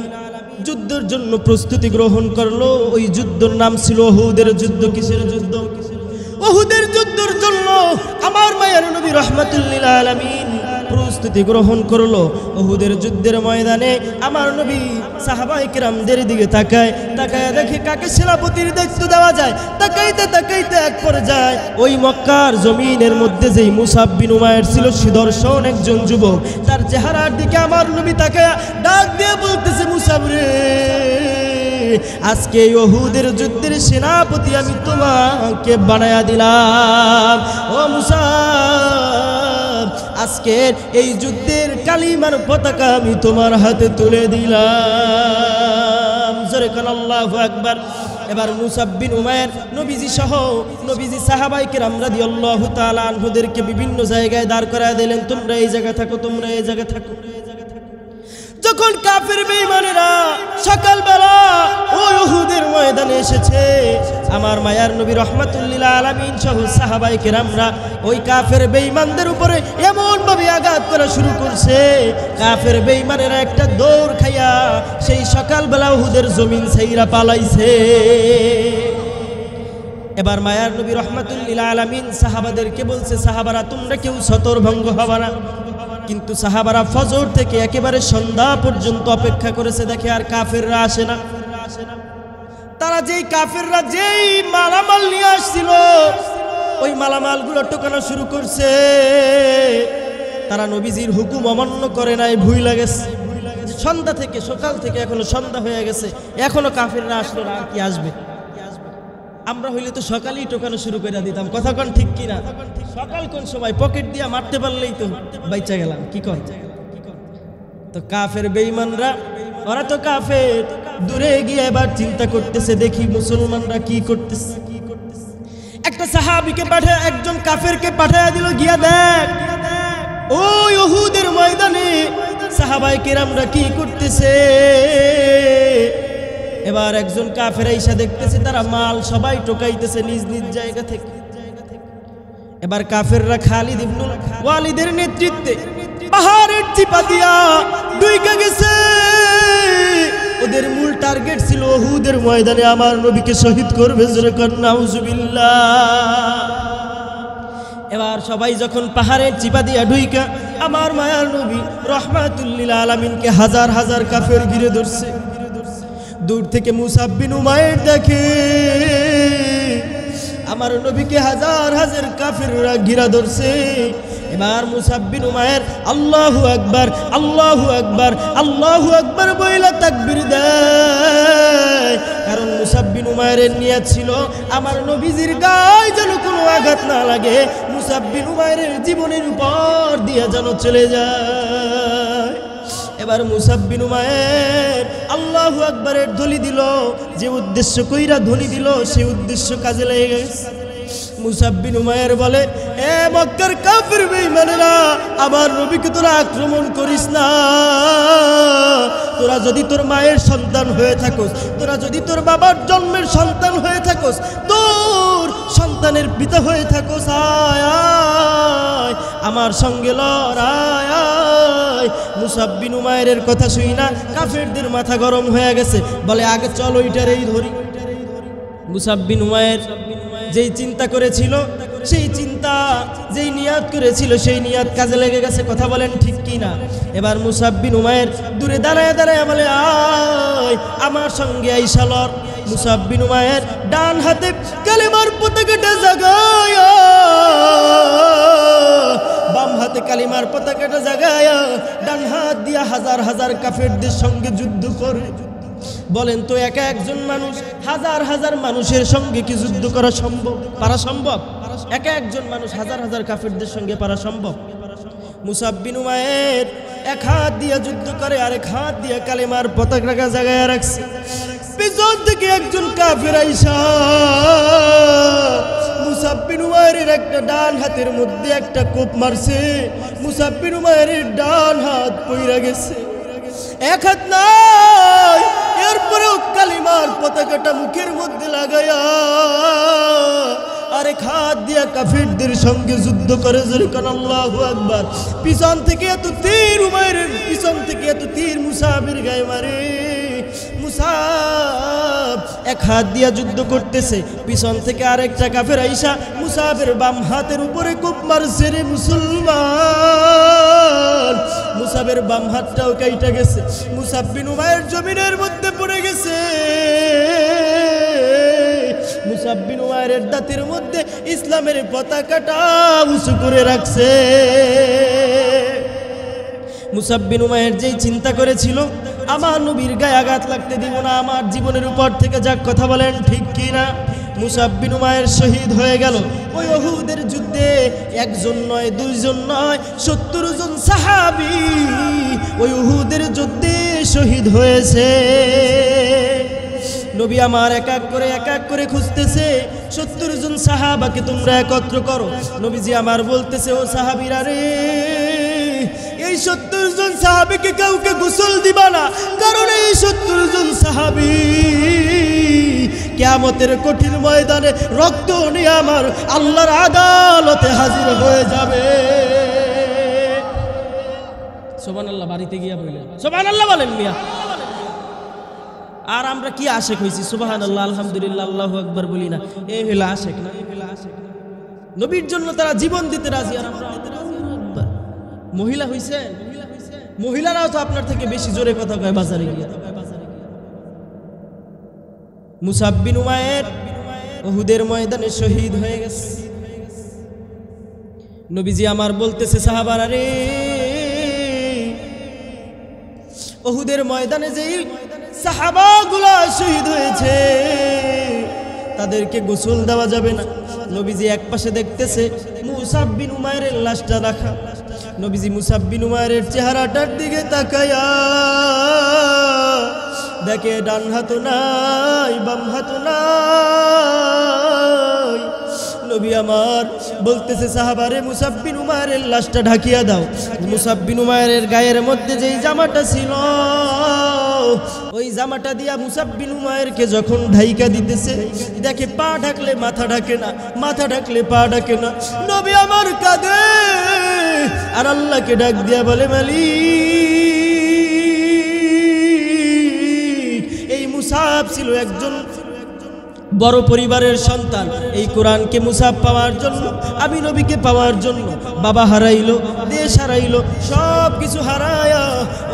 যুদ্ধের জন্য প্রস্তুতি গ্রহণ করলো। ওই যুদ্ধের নাম ছিল উহুদের যুদ্ধ। কিসের যুদ্ধ? উহুদের যুদ্ধের জন্য আমার মায়ার নবী রাহমাতুল লিল আলামিন প্রস্তুতি গ্রহণ করলো। উহুদের যুদ্ধের ময়দানে আমার নবী সাহাবায়ে কিরামদের দিকে তাকায় দেখে কাকে সেনাপতির দায়িত্ব দেওয়া যায়। তাকাইতে তাকাইতে এক পর্যায়ে ওই মক্কার জমিনের মধ্যে যেই মুসাব বিন উমাইর ছিল, সুদর্শন একজন যুবক, তার চেহারার দিকে আমার নবী তাকায় ডাক দিয়ে বলতেছে, মুসাব রে, আজকে উহুদের যুদ্ধের সেনাপতি আমি তোমাকে বানায়া দিলাম। ও মুসাব, আজকের এই যুদ্ধের কালিমার পতাকা আমি তোমার হাতে তুলে দিলাম। জোরে কোন আল্লাহু আকবার। এবার মুসাব বিন উমাইর নবীজি সহ নবীজি সাহাবায়ে কিরাম রাদিয়াল্লাহু তাআলা আনহুদেরকে বিভিন্ন জায়গায় দাঁড় করায় দিলেন, তোমরা এই জায়গায় থাকো, তোমরা এই জায়গায় থাকো। যখন কাফের বেঈমানেরা সকালবেলা ওই উহুদের ময়দানে এসেছে, আমার মায়ার নবী রাহমাতুল লিল আলামিন সহ সাহাবায়ে কেরামরা ওই কাফের বেঈমানদের উপরে এমন ভাবে আঘাত করা শুরু করছে, কাফের বেঈমানেরা একটা দৌড় খাইয়া সেই সকালবেলা উহুদের জমিন ছাইরা পালাইছে। এবার মায়ার নবী রাহমাতুল লিল আলামিন সাহাবাদেরকে বলছে, সাহাবারা তোমরা কেউ ছতরভঙ্গ হবে না। কিন্তু সাহাবারা ফজর থেকে একেবারে সন্ধ্যা পর্যন্ত অপেক্ষা করেছে, দেখে আর কাফেররা আসে না। তারা কাফেররা যেই মালামাল নিয়ে আসছিল, ওই মালামালগুলো টোকানো শুরু করছে। তারা নবীজির হুকুম অমান্য করে নাই, ভুইলা গেছে। সন্ধ্যা থেকে, সকাল থেকে এখনো সন্ধ্যা হয়ে গেছে, এখনো কাফেররা আসলো না, আর কি আসবে? আমরা হইলে তো সকালেই টোকানো শুরু করে দিতাম। কথা কোন ঠিক কিনা? সকাল কোন সময় পকেট দিয়া মারতে পারলেই তো বাইচা গেলাম। কি কয়? তো কাফের বেঈমানরা, ওরা তো কাফের, দূরে গিয়ে এবার চিন্তা করতেছে, দেখি মুসলমানরা কি করতেছে। একটা সাহাবীকে পাঠায়, একজন কাফেরকে পাঠায় দিল, গিয়া দেখ ওই উহুদের ময়দানে সাহাবায়ে কেরামরা কি করতেছে। এবার একজন কাফের আইসা দেখতেছে তারা মাল সবাই টোকাইতেছে নিজ নিজ জায়গা থেকে। এবার কাফেররা খালিদ ইবনুল ওয়ালিদের নেতৃত্বে পাহাড়ের চিপা দিয়া ডুইকা গেছে। ওদের মূল টার্গেট ছিল উহুদের ময়দানে আমার নবীকে শহীদ করবে। জোরে কর নাউজুবিল্লাহ। এবার সবাই যখন পাহাড়ের চিপা দিয়া ডুইকা আমার মায়ার নবী রাহমাতুল লিল আলামিনকে হাজার হাজার কাফের ঘিরে ধরছে। দূর থেকে মুসাব বিন উমাইর দেখে আমার নবীকে হাজার হাজার কাফেররা ঘিরা ধরছে। এবার মুসাব বিন উমাইর আল্লাহু আকবার, আল্লাহু আকবার, আল্লাহু আকবার বইলা তাকবীর দেয়। কারণ মুসাব বিন উমাইরের নিয়ত ছিল আমার নবীজির গায়ে যেন কোনো আঘাত না লাগে, মুসাব বিন উমাইরের জীবনের উপর দিয়া যেন চলে যায়। এবার মুসাব বিন উমাইর আল্লাহু আকবারের ধ্বনি দিল, যে উদ্দেশ্য কইরা ধ্বনি দিল সেই উদ্দেশ্য কাজে লেগে গেছে। মুসাব বিন উমাইর বলে, এ মক্কার কাফের বেঈমানেরা, আমার নবীকে তোরা আক্রমণ করিস না। তোরা যদি তোর মায়ের সন্তান হয়ে থাকোস, তোরা যদি তোর বাবার জন্মের সন্তান হয়ে থাকোস, তোর সন্তানের পিতা হয়ে থাকোস, আয় আয় আমার সঙ্গে লড়াই আয়। মুসাব বিন উমাইরের কথা শুই না কাফেরদের মাথা গরম হয়ে গেছে, বলে আগে চল ওইটারেই ধরি। মুসাব বিন উমাইর যেই চিন্তা করেছিল সেই চিন্তা যেই নিয়াত করেছিল সেই নিয়াত কাজে লেগে গেছে। কথা বলেন ঠিক কি না? এবার মুসাব বিন উমাইর দূরে দাঁড়ায় দাঁড়ায় বলে, আয় আমার সঙ্গে আইসা লড়। মুসাব বিন উমাইর ডান হাতে কালেমার পতাকাটা জাগায়, বাম হাতে কালিমার পতাকাটা জাগায়, ডান হাত দিয়া হাজার হাজার কাফেরদের সঙ্গে যুদ্ধ করে। বলেন তো একা একজন মানুষ হাজার হাজার মানুষের সঙ্গে কি যুদ্ধ করা সম্ভব? পারা সম্ভব? একা একজন মানুষ হাজার হাজার কাফেরদের সঙ্গে পারা সম্ভব? মুসাব বিন উমাইর এক হাত দিয়ে যুদ্ধ করে, আরেক হাত দিয়ে কালিমার পতাকা জাগায় রাখছে। পিছন থেকে একজন কাফের আইসা মুসাব বিন উমাইরের একটা ডান হাতের মধ্যে একটা কোপ মারছে। মুসাব বিন উমাইরের ডান হাত পইরা গেছে, এক হাত নাই। এরপরেও কালিমার পতাকাটা মুখের মধ্যে লাগায়া আরেক হাত দিয়া কাফিরদের সঙ্গে যুদ্ধ করে। যেরকম আল্লাহু আকবার। পিছন থেকে এত তীর উমাইরের পিছন থেকে এত তীর মুসাবের গায়ে মারে। মুসাব এক হাত দিয়া যুদ্ধ করতেছে, পিছন থেকে আরেকটা কাফের আইসা মুসাবের বাম হাতের উপরে কোপ মারছে। রে মুসলমান, মুসাবের বাম হাতটাও কাইটা গেছে। মুসাব বিন উমাইর জমিনের মধ্যে পড়ে গেছে। মুসাব বিন উমাইরের দাঁতের মধ্যে ইসলামের পতাকাটা উঁচু করে রাখছে। মুসাব বিন উমাইর যেই চিন্তা করেছিল, আমার নবীর গায়ে আঘাত লাগতে দিব না, আমার জীবনের উপর থেকে যাক। কথা বলেন ঠিক কি না? মুসাব বিন উমাইর শহীদ হয়ে গেল ওই উহুদের যুদ্ধে। একজন নয়, দুইজন নয়, 70 জন সাহাবী ওই উহুদের যুদ্ধে শহীদ হয়েছে। নবী আমার এক এক করে খুঁজতেছে 70 জন সাহাবাকে তোমরা একত্র করো। নবীজি আমার বলতেছে, ও সাহাবীরা রে, এই 70 জন সাহাবীকে কাউকে গোসল দিবা না, কারণ এই 70 জন সাহাবী কিয়ামতের কঠিন ময়দানে রক্ত নিয়ে আমার আল্লাহর আদালতে হাজির হয়ে যাবে। সুবহানাল্লাহ। বাড়িতে গিয়া বললেন সুবহানাল্লাহ বলেন মিয়া। আর আমরা কি আশেক হইছি? সুবহানাল্লাহ, আলহামদুলিল্লাহ, আল্লাহু আকবার বলি না। এই হলো আশেক না? নবীর জন্য তারা জীবন দিতে রাজি। আর আমরা মহিলা হইছেন, মহিলারাও তো আপনার থেকে বেশি জোরে কথা কয় বাজারে গিয়া। মুসাব বিন উমাইর উহুদের ময়দানে শহীদ হয়ে গেছে। নবীজি আমার বলতেছে, সাহাবারা রে, উহুদের ময়দানে যেই সাহাবাগুলা শহীদ হয়েছে তাদেরকে গোসল দেওয়া যাবে না। নবীজি এক পাশে দেখতেছে মুসাব বিন উমাইরের লাশটা রাখা। নবীজি মুসাব বিন উমাইরের চেহারাটার দিকে তাকায়া দেখে ডান হাত নাই, বাম হাত নাই। নবী আমার বলতেছে, সাহাবারে, মুসাব বিন উমাইরের লাশটা ঢাকিয়া দাও। মুসাব বিন উমাইরের গায়ের মধ্যে যেই জামাটা ছিল ওই জামাটা দিয়া মুসাব বিন উমাইরকে যখন ঢাইকা দিতেছে, দেখে পা ঢাকলে মাথা ঢাকে না, মাথা ঢাকলে পা ঢাকে না। নবী আমার কাঁদে আর আল্লাহকে ডাক দিয়া বলে, মালিক, এই মুসাব ছিল একজন বড় পরিবারের সন্তান। এই কোরআনকে মুসাব পাওয়ার জন্য, আমি নবীকে পাওয়ার জন্য বাবা হারাইলো, দেশ হারাইলো, সব কিছু হারায়া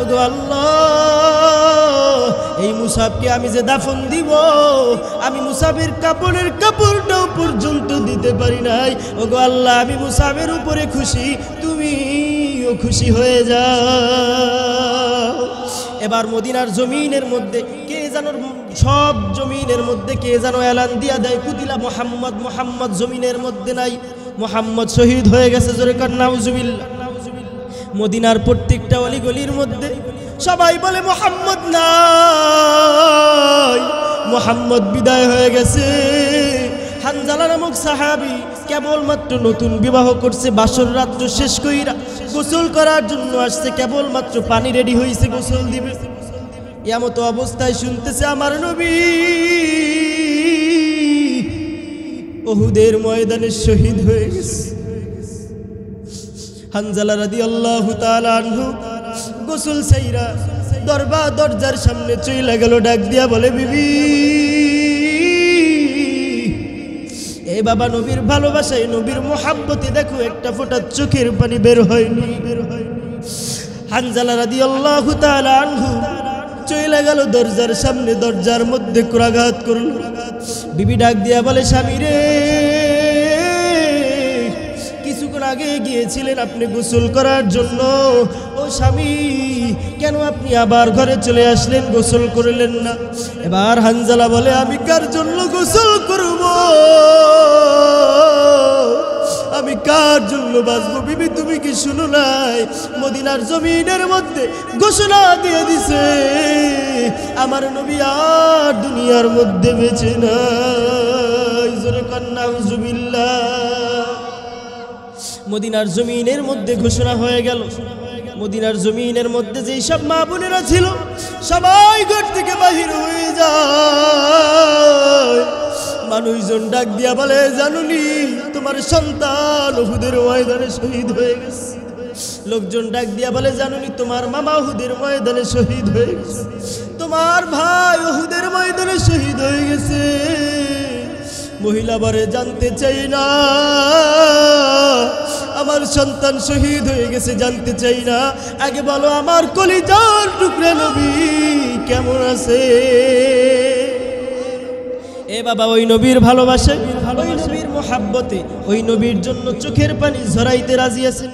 ওগো আল্লাহ, এই মুসাবকে আমি যে দাফন দিব, আমি মুসাবের কাপড়ের কাপড়টাও পর্যন্ত দিতে পারি নাই। ওগো আল্লাহ, আমি মুসাবের উপরে খুশি, তুমিও খুশি হয়ে যাও। এবার মদিনার জমিনের মধ্যে কে যেন, সব জমিনের মধ্যে কে যেন এলান দিয়া দেয়, কুতিলা মুহাম্মদ, মুহাম্মদ জমিনের মধ্যে নাই, মুহাম্মদ শহীদ হয়ে গেছে। জোরে কার নাউজুবিল্লাহ। মদিনার প্রত্যেকটা অলিগলির মধ্যে সবাই বলে মুহাম্মদ নাই, মুহাম্মদ বিদায় হয়ে গেছে। হানজালা নামক সাহাবী কেবলমাত্র নতুন বিবাহ করছে, বাসর রাত্র শেষ কইরা গোসল করার জন্য আসছে, কেবলমাত্র পানি রেডি হয়েছে, গোসল দিবে। এমত অবস্থায় শুনতেছে আমার নবী উহুদের ময়দানে শহীদ হয়ে গেছে। হানজালা রাদিয়াল্লাহু তাআলা আনহু গোসল সাইরা দরজার সামনে চইলা গেল, ডাক দিয়া বলে, বিবি, এ এ বাবা নবীর ভালোবাসায় নবীর মোহাব্বতে দেখো একটা ফোঁটা চোখের পানি বের হয়নি। হানজালা রাদিয়াল্লাহু তাআলা আনহু চলে গেল দরজার সামনে, দরজার মধ্যে কুরাঘাত করল। বিবি ডাক দিয়া বলে, স্বামী রে, কিছুক্ষণ আগে গিয়েছিলেন আপনি গোসল করার জন্য, ও স্বামী কেন আপনি আবার ঘরে চলে আসলেন, গোসল করলেন না? এবার হানজালা বলে, আমি কার জন্য গোসল করব, আমি কার জন্য বাঁচবো? বিবি তুমি কি শুনো নাই, মদিনার জমিনের মধ্যে ঘোষণা দিয়ে দিছে আমার নবী আর দুনিয়ার মধ্যে বেঁচে নাই। জোরে কান্না নাউজুবিল্লাহ। মদিনার জমিনের মধ্যে ঘোষণা হয়ে গেল। মদিনার জমিনের মধ্যে যেই সব মা বোনেরা ছিল সবাই ঘর থেকে বাহির হয়ে যায়। মানুষজন ডাক দিয়া বলে, জানুনি তোমার সন্তান উহুদের ময়দানে শহীদ হয়ে গেছে। লোকজন ডাক দিয়া বলে, জানুনি তোমার মামা উহুদের ময়দানে শহীদ হয়ে গেছে, তোমার ভাই উহুদের ময়দানে শহীদ হয়ে গেছে। মহিলা বলে, জানতে চাই না, আমার সন্তান শহীদ হয়ে গেছে জানতে চাই না, আগে বলো আমার কলিজার টুকরা নবী কেমন আছে? এ বাবা ওই নবীর ভালোবাসে, ওই নবীর মোহাব্বতে, ওই নবীর জন্য চোখের পানি ঝরাইতে রাজি আছেন।